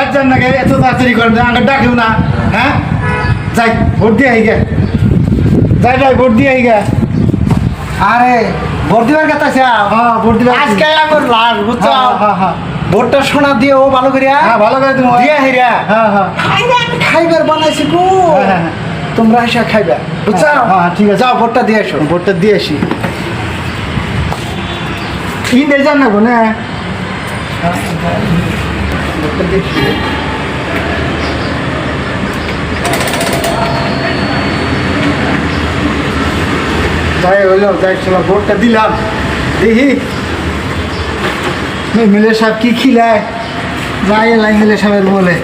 লজ্জার না গে এত তাড়াতাড়ি করেন আগে ডাকেও না হ্যাঁ যাই ভোট দিয়ে আই গে যাই ভোট দিয়ে আই গে আরে ভোট দিবার কথা হ্যাঁ ভোট দিবা আজকে আমার লাস্ট বুঝছো হ্যাঁ ভোটটা শোনা দিয়ে ও ভালো করিয়া হ্যাঁ ভালো করে তুমি দিয়া হেরিয়া হ্যাঁ হ্যাঁ খাইবার বানাইছি গো হ্যাঁ তোমরা এসে খাইবা বুঝছো হ্যাঁ ঠিক আছে যাও ভোটটা দিয়ে এসো ভোটটা দিয়ে আসি কি দিয়ে যান না গো না ভোটটা দিয়ে যাই হইলো যাই চলো ভোটটা দিলাম দেখি মিলে সাহেব কি খিলায় যাই এলাই মিলে সাহেবের বলে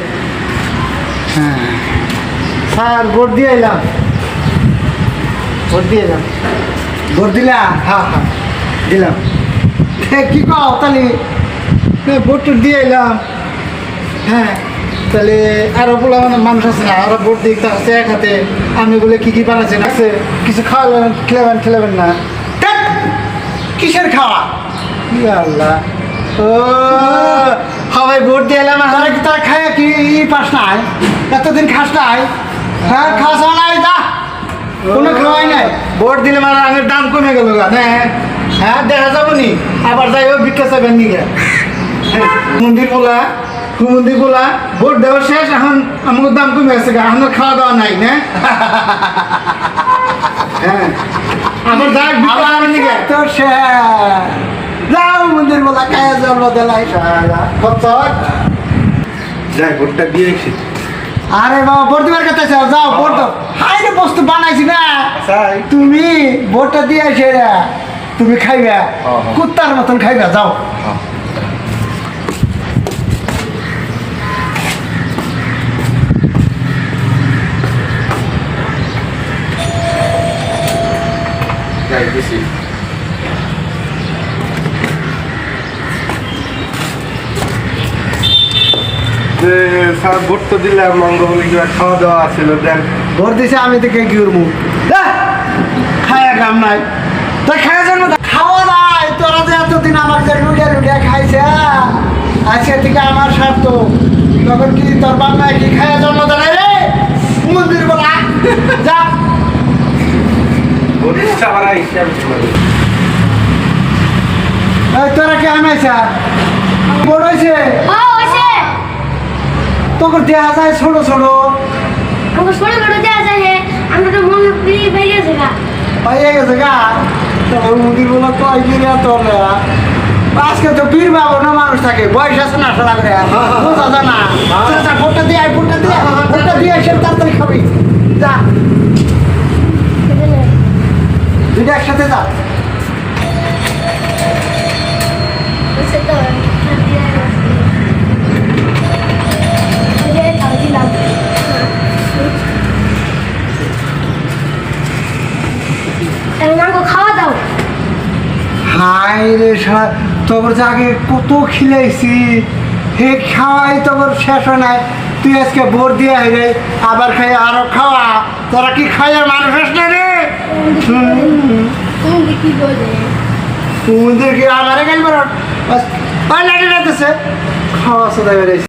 হ্যাঁ স্যার ভোট দিয়ে এলাম ভোট দিয়ে এলাম ভোট দিলা হ্যাঁ হ্যাঁ দিলাম কি কও তাহলে ভোট টোট দিয়ে এলাম হ্যাঁ তাহলে আরো বলা মানে মানুষ আছে না আরো ভোট দিতে আছে এক হাতে আমি বলে কি বানাচ্ছেন আছে কিছু খাওয়ালেন খেলাবেন না ধ্যাৎ, কিসের খাওয়া আল্লাহ ও সবাই ভোট দিয়ে এলাম তারা কি তারা খায় কি পাস নাই এতদিন খাস নাই হ্যাঁ খাস নাই যা কোনো খাওয়াই নাই ভোট দিলে মানে আগের দাম কমে গেল হ্যাঁ দেখা যাবো নি আবার যাই হোক ভিক্ষা চাইবেন নি মন্দির বলা ভোট দেওয়া শেষ এখন আমাকে দাম কমে গেছে এখন খাওয়া দাওয়া নাই না হ্যাঁ আবার যাই ভিক্ষা চাইবেন নি তো সে যাও মন্দির বলা খায় জন্ম দিলাই যাই ভোটটা দিয়ে এসেছি আরে বাবা ভোট দিবার কথা চাও যাও ভোট দাও হাই রে বস্তু বানাইছি না তাই তুমি ভোটটা দিয়ে এসে তুমি খাইবা কুত্তার মতন খাইবা যাও যাই বেশি স্যার ভোট তো দিলাম মঙ্গবলি খাওয়া দাওয়া ছিল দেন ভোট দিছে আমি তো কে কি করবো খায়া কাম নাই তাই খায়া জন্ম খাওয়া নাই তোরা যে এতদিন আমার যে রুগিয়া খাইছে আজকে থেকে আমার স্বার্থ তখন কি তোর বাবা কি খায়া জন্ম দেয় রে মন্দির বলা যা ভোট ইচ্ছা করা হিসাব এই তোরা কি আনাইছা বড় হয়েছে তোকে দেখা যায় ছোট ছোট পাইয়ে গেছে গা তোর মন্দির বলো কয় গিরিয়া তোর আজকে তো পীর বাবু না মানুষ থাকে বয়স আছে না সারা করে বোঝা যায় না ভোটটা দিয়ে ভোটটা দিয়ে এসে তাড়াতাড়ি খাবি যা দুইটা একসাথে যা খাওয়া দাও হাই রে তোর যে আগে কত খিলাইছি হে খাওয়াই তোর শেষ হয় নাই তুই আজকে ভোট দিয়ে রে আবার খাই আরো খাওয়া তোরা কি খাইয়া মানুষ না রে কি বলে তুই কি আমারে গেল লাগে যাইতেছে খাওয়া সদাই বেড়েছে